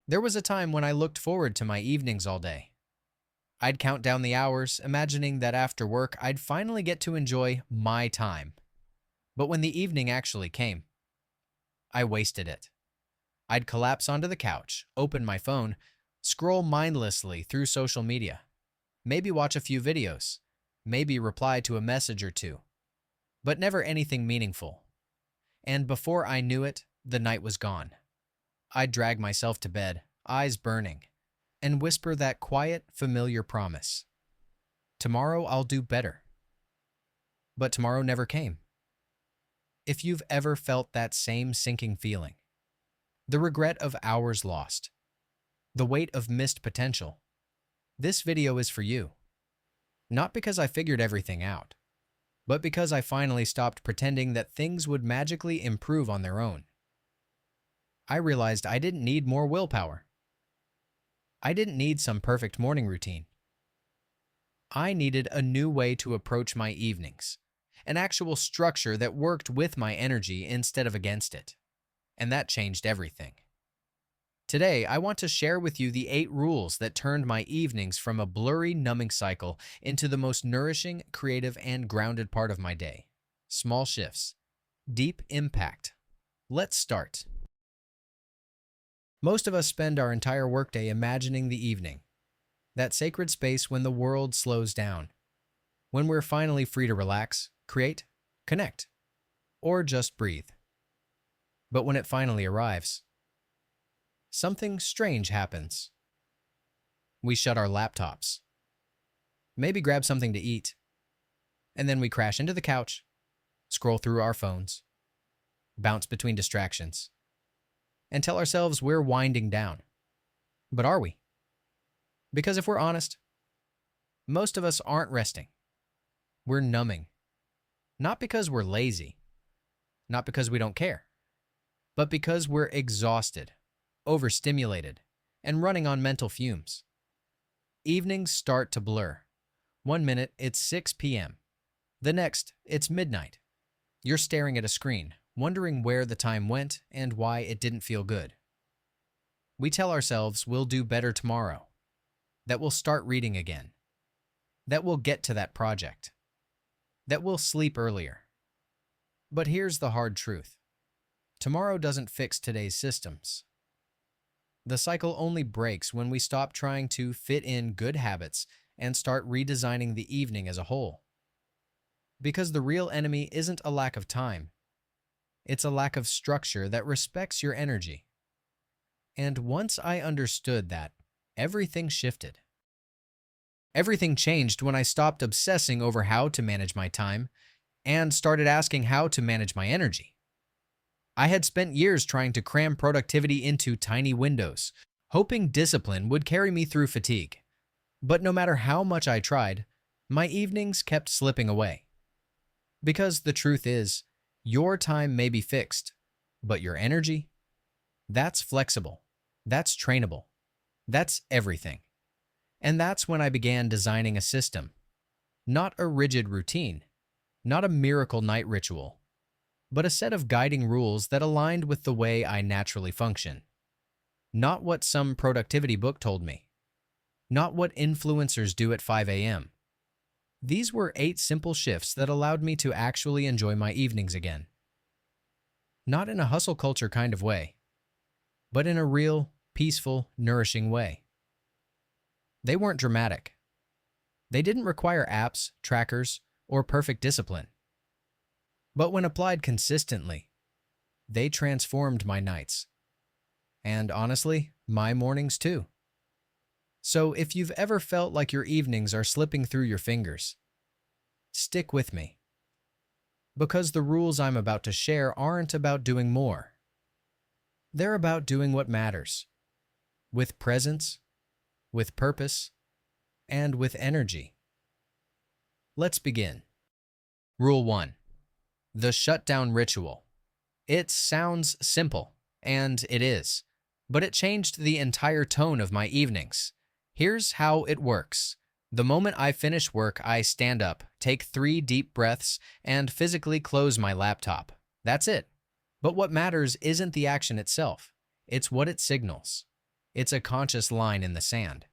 There was a time when I looked forward to my evenings all day. I'd count down the hours, imagining that after work I'd finally get to enjoy my time. But when the evening actually came, I wasted it. I'd collapse onto the couch, open my phone, scroll mindlessly through social media, maybe watch a few videos, maybe reply to a message or two, but never anything meaningful. And before I knew it, the night was gone. I'd drag myself to bed, eyes burning, and whisper that quiet, familiar promise. Tomorrow I'll do better. But tomorrow never came. If you've ever felt that same sinking feeling, the regret of hours lost, the weight of missed potential, this video is for you. Not because I figured everything out, but because I finally stopped pretending that things would magically improve on their own. I realized I didn't need more willpower. I didn't need some perfect morning routine. I needed a new way to approach my evenings, an actual structure that worked with my energy instead of against it. And that changed everything. Today, I want to share with you the 8 rules that turned my evenings from a blurry, numbing cycle into the most nourishing, creative, and grounded part of my day. Small shifts. Deep impact. Let's start. Most of us spend our entire workday imagining the evening, that sacred space when the world slows down, when we're finally free to relax, create, connect, or just breathe. But when it finally arrives, something strange happens. We shut our laptops, maybe grab something to eat, and then we crash into the couch, scroll through our phones, bounce between distractions, and tell ourselves we're winding down. But are we? Because if we're honest, most of us aren't resting. We're numbing. Not because we're lazy, not because we don't care, but because we're exhausted, overstimulated, and running on mental fumes. Evenings start to blur. 1 minute, it's 6 p.m. The next, it's midnight. You're staring at a screen, wondering where the time went and why it didn't feel good. We tell ourselves we'll do better tomorrow, that we'll start reading again, that we'll get to that project, that we'll sleep earlier. But here's the hard truth. Tomorrow doesn't fix today's systems. The cycle only breaks when we stop trying to fit in good habits and start redesigning the evening as a whole. Because the real enemy isn't a lack of time. It's a lack of structure that respects your energy. And once I understood that, everything shifted. Everything changed when I stopped obsessing over how to manage my time and started asking how to manage my energy. I had spent years trying to cram productivity into tiny windows, hoping discipline would carry me through fatigue. But no matter how much I tried, my evenings kept slipping away. Because the truth is, your time may be fixed, but your energy? That's flexible. That's trainable. That's everything. And that's when I began designing a system. Not a rigid routine, not a miracle night ritual, but a set of guiding rules that aligned with the way I naturally function. Not what some productivity book told me. Not what influencers do at 5 a.m. These were 8 simple shifts that allowed me to actually enjoy my evenings again. Not in a hustle culture kind of way, but in a real, peaceful, nourishing way. They weren't dramatic. They didn't require apps, trackers, or perfect discipline. But when applied consistently, they transformed my nights. And honestly, my mornings too. So if you've ever felt like your evenings are slipping through your fingers, stick with me. Because the rules I'm about to share aren't about doing more. They're about doing what matters. With presence, with purpose, and with energy. Let's begin. Rule 1. The shutdown ritual. It sounds simple, and it is, but it changed the entire tone of my evenings. Here's how it works. The moment I finish work, I stand up, take 3 deep breaths, and physically close my laptop. That's it. But what matters isn't the action itself. It's what it signals. It's a conscious line in the sand.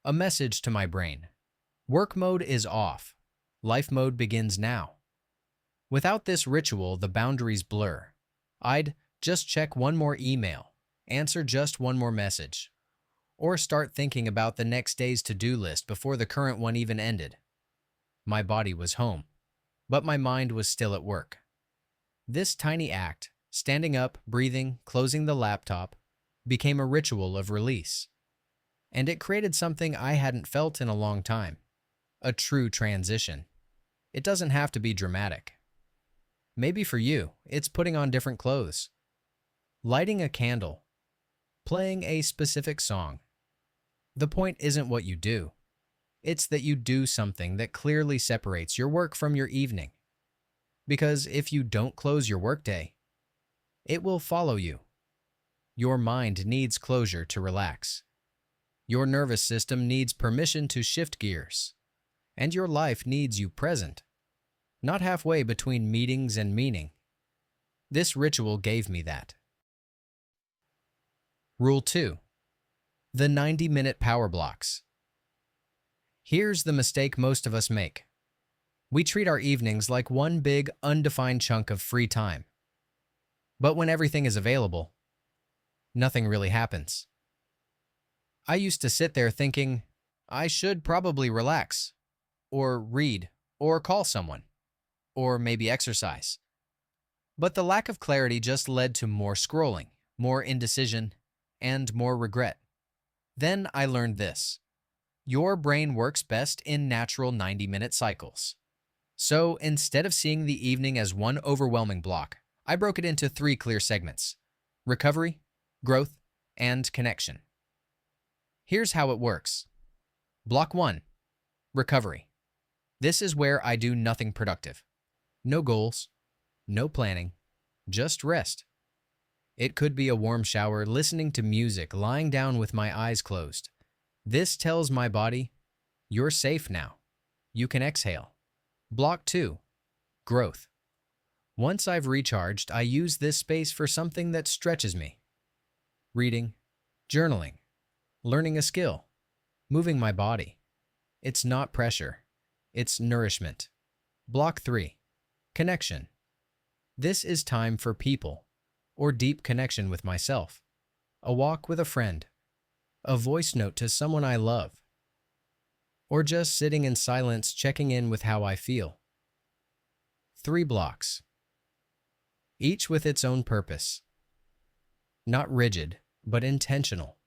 A message to my brain. Work mode is off. Life mode begins now. Without this ritual, the boundaries blur. I'd just check one more email, answer just one more message, or start thinking about the next day's to-do list before the current one even ended. My body was home, but my mind was still at work. This tiny act, standing up, breathing, closing the laptop, became a ritual of release. And it created something I hadn't felt in a long time. A true transition. It doesn't have to be dramatic. Maybe for you, it's putting on different clothes, lighting a candle, playing a specific song. The point isn't what you do. It's that you do something that clearly separates your work from your evening. Because if you don't close your workday, it will follow you. Your mind needs closure to relax. Your nervous system needs permission to shift gears. And your life needs you present, not halfway between meetings and meaning. This ritual gave me that. Rule 2. The 90-minute power blocks. Here's the mistake most of us make. We treat our evenings like one big, undefined chunk of free time. But when everything is available, nothing really happens. I used to sit there thinking, I should probably relax, or read, or call someone, or maybe exercise. But the lack of clarity just led to more scrolling, more indecision, and more regret. Then I learned this. Your brain works best in natural 90-minute cycles. So instead of seeing the evening as one overwhelming block, I broke it into 3 clear segments: recovery, growth, and connection. Here's how it works. Block 1. Recovery. This is where I do nothing productive. No goals, no planning, just rest. It could be a warm shower, listening to music, lying down with my eyes closed. This tells my body, you're safe now. You can exhale. Block 2. Growth. Once I've recharged, I use this space for something that stretches me. Reading, journaling, learning a skill, moving my body. It's not pressure. It's nourishment. Block 3. Connection. This is time for people, or deep connection with myself. A walk with a friend, a voice note to someone I love, or just sitting in silence checking in with how I feel. 3 blocks, each with its own purpose. Not rigid, but intentional.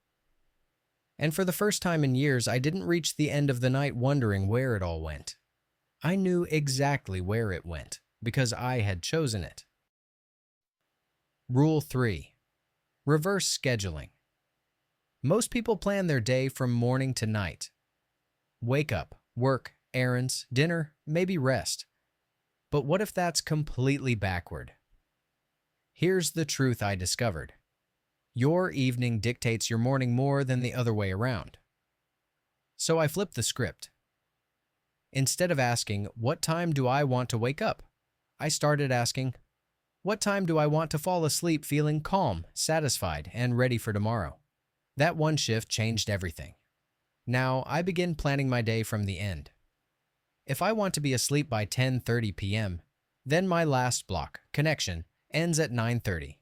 And for the first time in years, I didn't reach the end of the night wondering where it all went. I knew exactly where it went, because I had chosen it. Rule 3. Reverse scheduling. Most people plan their day from morning to night. Wake up, work, errands, dinner, maybe rest. But what if that's completely backward? Here's the truth I discovered. Your evening dictates your morning more than the other way around. So I flipped the script. Instead of asking, what time do I want to wake up? I started asking, what time do I want to fall asleep feeling calm, satisfied, and ready for tomorrow? That one shift changed everything. Now I begin planning my day from the end. If I want to be asleep by 10:30 p.m., then my last block, connection, ends at 9:30,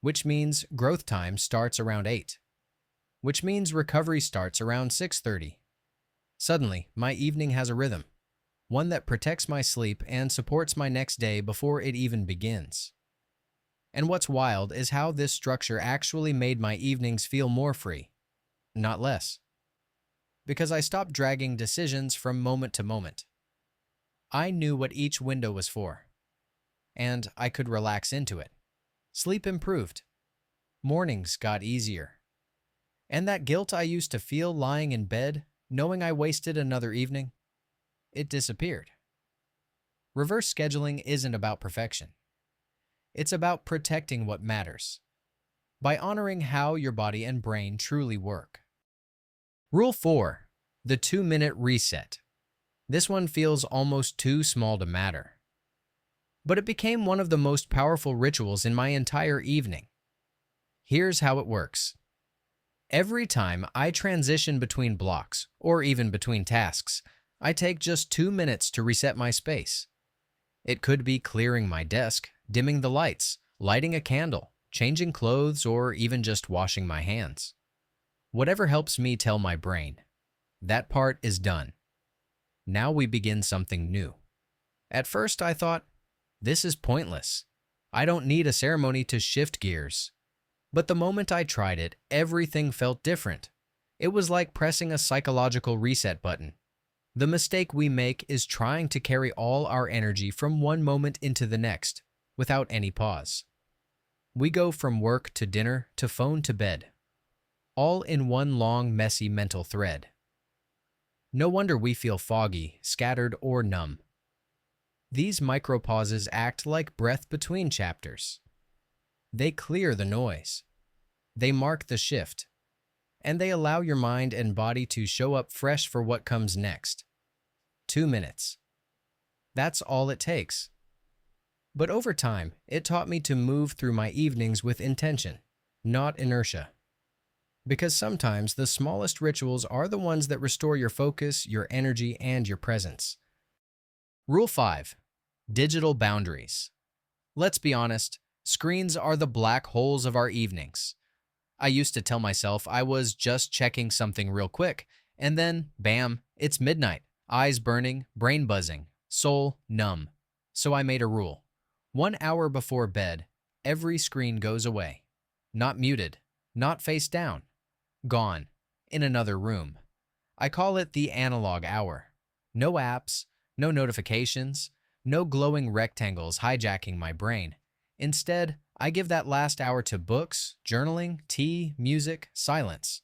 which means growth time starts around 8, which means recovery starts around 6:30. Suddenly, my evening has a rhythm, one that protects my sleep and supports my next day before it even begins. And what's wild is how this structure actually made my evenings feel more free, not less. Because I stopped dragging decisions from moment to moment. I knew what each window was for, and I could relax into it. Sleep improved. Mornings got easier. And that guilt I used to feel lying in bed, knowing I wasted another evening, it disappeared. Reverse scheduling isn't about perfection. It's about protecting what matters, by honoring how your body and brain truly work. Rule 4. The 2-minute reset. This one feels almost too small to matter. But it became one of the most powerful rituals in my entire evening. Here's how it works. Every time I transition between blocks, or even between tasks, I take just 2 minutes to reset my space. It could be clearing my desk, dimming the lights, lighting a candle, changing clothes, or even just washing my hands. Whatever helps me tell my brain, that part is done. Now we begin something new. At first I thought, this is pointless. I don't need a ceremony to shift gears. But the moment I tried it, everything felt different. It was like pressing a psychological reset button. The mistake we make is trying to carry all our energy from one moment into the next, without any pause. We go from work to dinner to phone to bed, all in one long, messy mental thread. No wonder we feel foggy, scattered, or numb. These micropauses act like breath between chapters. They clear the noise. They mark the shift. And they allow your mind and body to show up fresh for what comes next. 2 minutes. That's all it takes. But over time, it taught me to move through my evenings with intention, not inertia. Because sometimes the smallest rituals are the ones that restore your focus, your energy, and your presence. Rule 5. Digital boundaries. Let's be honest, screens are the black holes of our evenings. I used to tell myself I was just checking something real quick, and then, bam, it's midnight, eyes burning, brain buzzing, soul numb. So I made a rule. 1 hour before bed, every screen goes away. Not muted, not face down. Gone, in another room. I call it the analog hour. No apps, no notifications, no glowing rectangles hijacking my brain. Instead, I give that last hour to books, journaling, tea, music, silence.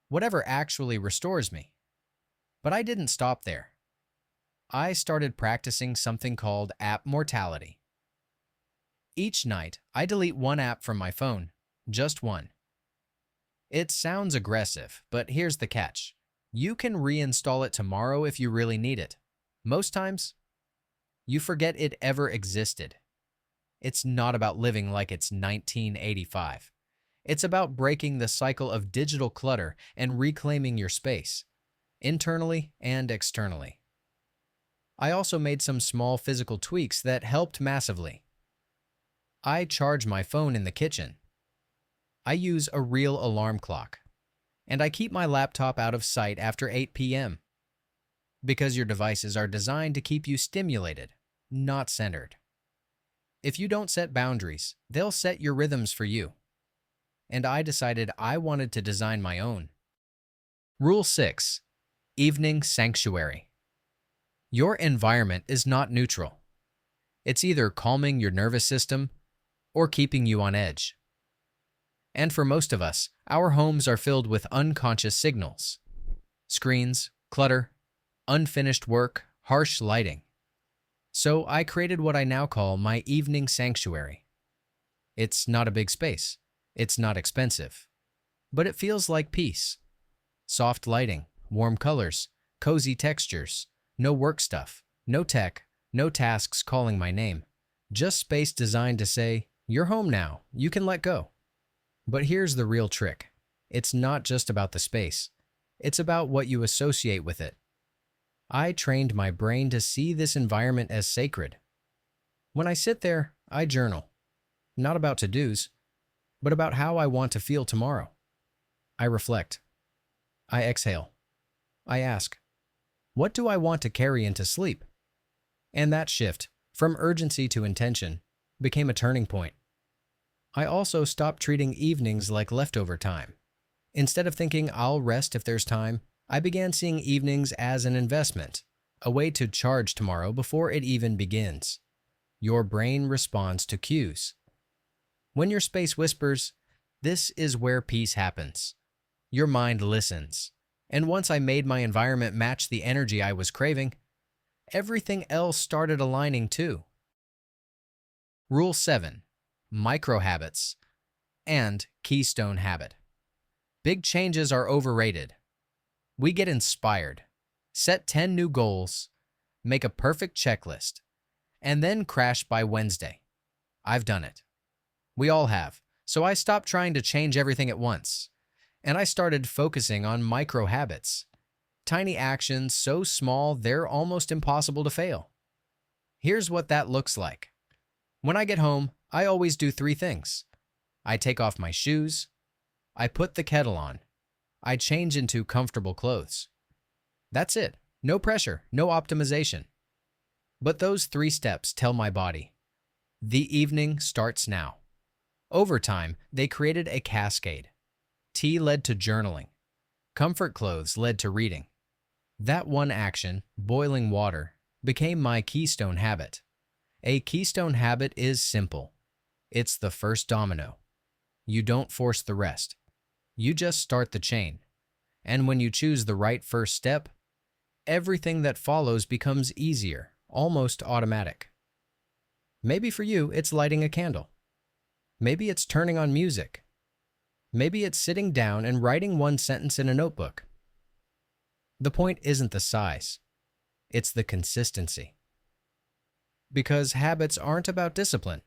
Whatever actually restores me. But I didn't stop there. I started practicing something called app mortality. Each night, I delete one app from my phone, just one. It sounds aggressive, but here's the catch. You can reinstall it tomorrow if you really need it. Most times, you forget it ever existed. It's not about living like it's 1985. It's about breaking the cycle of digital clutter and reclaiming your space, internally and externally. I also made some small physical tweaks that helped massively. I charge my phone in the kitchen. I use a real alarm clock. And I keep my laptop out of sight after 8 p.m. Because your devices are designed to keep you stimulated, not centered. If you don't set boundaries, they'll set your rhythms for you. And I decided I wanted to design my own. Rule 6. Evening sanctuary. Your environment is not neutral. It's either calming your nervous system or keeping you on edge. And for most of us, our homes are filled with unconscious signals. Screens, clutter, unfinished work, harsh lighting. So I created what I now call my evening sanctuary. It's not a big space. It's not expensive. But it feels like peace. Soft lighting, warm colors, cozy textures, no work stuff, no tech, no tasks calling my name. Just space designed to say, you're home now, you can let go. But here's the real trick. It's not just about the space. It's about what you associate with it. I trained my brain to see this environment as sacred. When I sit there, I journal. Not about to-dos, but about how I want to feel tomorrow. I reflect. I exhale. I ask, what do I want to carry into sleep? And that shift, from urgency to intention, became a turning point. I also stopped treating evenings like leftover time. Instead of thinking I'll rest if there's time, I began seeing evenings as an investment, a way to charge tomorrow before it even begins. Your brain responds to cues. When your space whispers, this is where peace happens. Your mind listens. And once I made my environment match the energy I was craving, everything else started aligning too. Rule 7. Micro habits and Keystone habit. Big changes are overrated. We get inspired, set 10 new goals, make a perfect checklist, and then crash by Wednesday. I've done it. We all have. So I stopped trying to change everything at once. And I started focusing on micro habits, tiny actions so small they're almost impossible to fail. Here's what that looks like. When I get home, I always do three things. I take off my shoes, I put the kettle on, I change into comfortable clothes. That's it. No pressure, no optimization. But those three steps tell my body, the evening starts now. Over time, they created a cascade. Tea led to journaling. Comfort clothes led to reading. That one action, boiling water, became my Keystone habit. A Keystone habit is simple. It's the first domino. You don't force the rest. You just start the chain. And when you choose the right first step, everything that follows becomes easier, almost automatic. Maybe for you, it's lighting a candle. Maybe it's turning on music. Maybe it's sitting down and writing one sentence in a notebook. The point isn't the size. It's the consistency. Because habits aren't about discipline.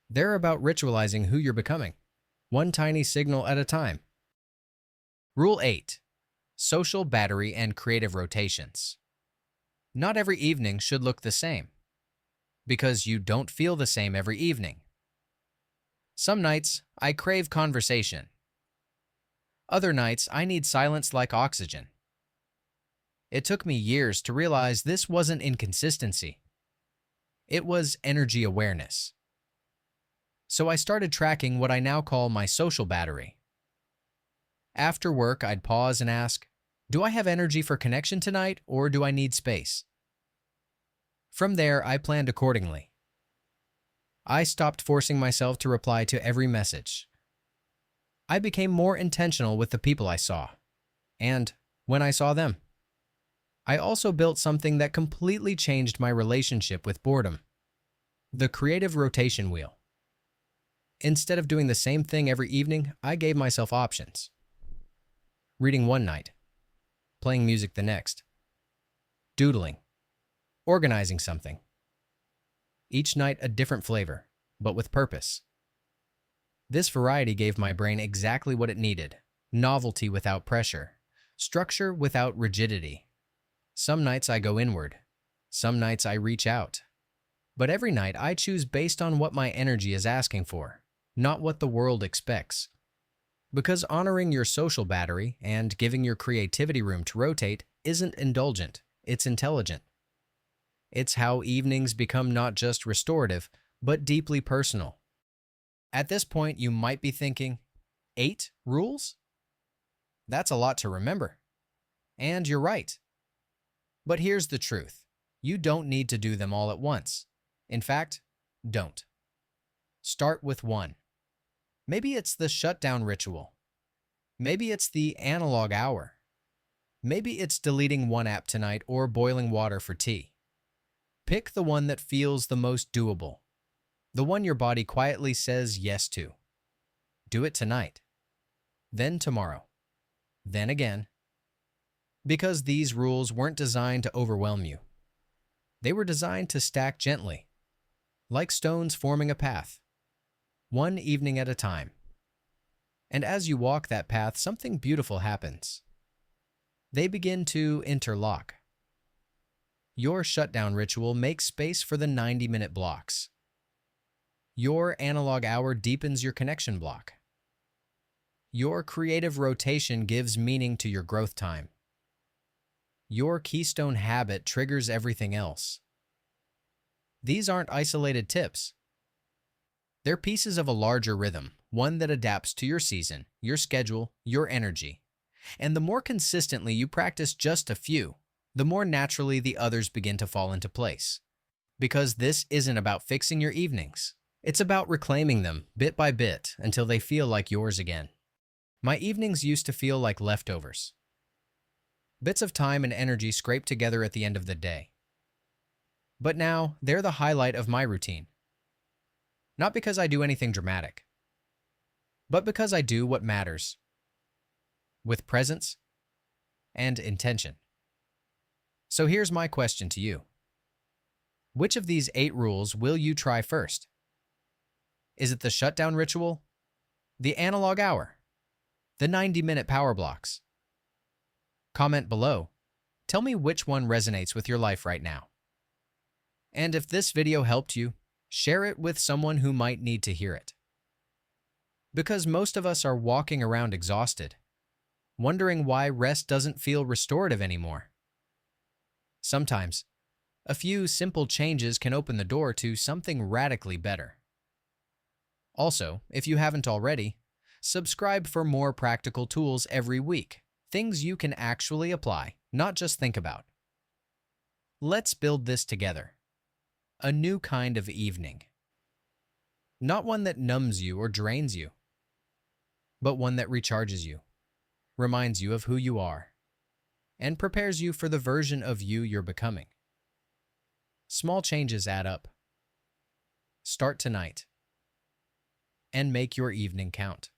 They're about ritualizing who you're becoming, one tiny signal at a time. Rule 8. Social battery and creative rotations. Not every evening should look the same, because you don't feel the same every evening. Some nights, I crave conversation. Other nights, I need silence like oxygen. It took me years to realize this wasn't inconsistency. It was energy awareness. So I started tracking what I now call my social battery. After work, I'd pause and ask, do I have energy for connection tonight, or do I need space? From there, I planned accordingly. I stopped forcing myself to reply to every message. I became more intentional with the people I saw, and when I saw them. I also built something that completely changed my relationship with boredom. The creative rotation wheel. Instead of doing the same thing every evening, I gave myself options. Reading one night, playing music the next, doodling, organizing something. Each night a different flavor, but with purpose. This variety gave my brain exactly what it needed: novelty without pressure, structure without rigidity. Some nights I go inward, some nights I reach out. But every night I choose based on what my energy is asking for, not what the world expects. Because honoring your social battery and giving your creativity room to rotate isn't indulgent, it's intelligent. It's how evenings become not just restorative, but deeply personal. At this point, you might be thinking, 8 rules? That's a lot to remember. And you're right. But here's the truth. You don't need to do them all at once. In fact, don't. Start with 1. Maybe it's the shutdown ritual. Maybe it's the analog hour. Maybe it's deleting one app tonight or boiling water for tea. Pick the one that feels the most doable, the one your body quietly says yes to. Do it tonight, then tomorrow, then again. Because these rules weren't designed to overwhelm you. They were designed to stack gently, like stones forming a path, one evening at a time. And as you walk that path, something beautiful happens. They begin to interlock. Your shutdown ritual makes space for the 90-minute blocks. Your analog hour deepens your connection block. Your creative rotation gives meaning to your growth time. Your Keystone habit triggers everything else. These aren't isolated tips. They're pieces of a larger rhythm, one that adapts to your season, your schedule, your energy. And the more consistently you practice just a few, the more naturally the others begin to fall into place. Because this isn't about fixing your evenings. It's about reclaiming them bit by bit until they feel like yours again. My evenings used to feel like leftovers. Bits of time and energy scraped together at the end of the day. But now, they're the highlight of my routine. Not because I do anything dramatic, but because I do what matters, with presence and intention. So here's my question to you. Which of these 8 rules will you try first? Is it the shutdown ritual? The analog hour? the 90-minute power blocks. Comment below. Tell me which one resonates with your life right now. And if this video helped you, share it with someone who might need to hear it. Because most of us are walking around exhausted, wondering why rest doesn't feel restorative anymore. Sometimes, a few simple changes can open the door to something radically better. Also, if you haven't already, subscribe for more practical tools every week, things you can actually apply, not just think about. Let's build this together. A new kind of evening. Not one that numbs you or drains you, but one that recharges you, reminds you of who you are, and prepares you for the version of you you're becoming. Small changes add up. Start tonight and make your evening count.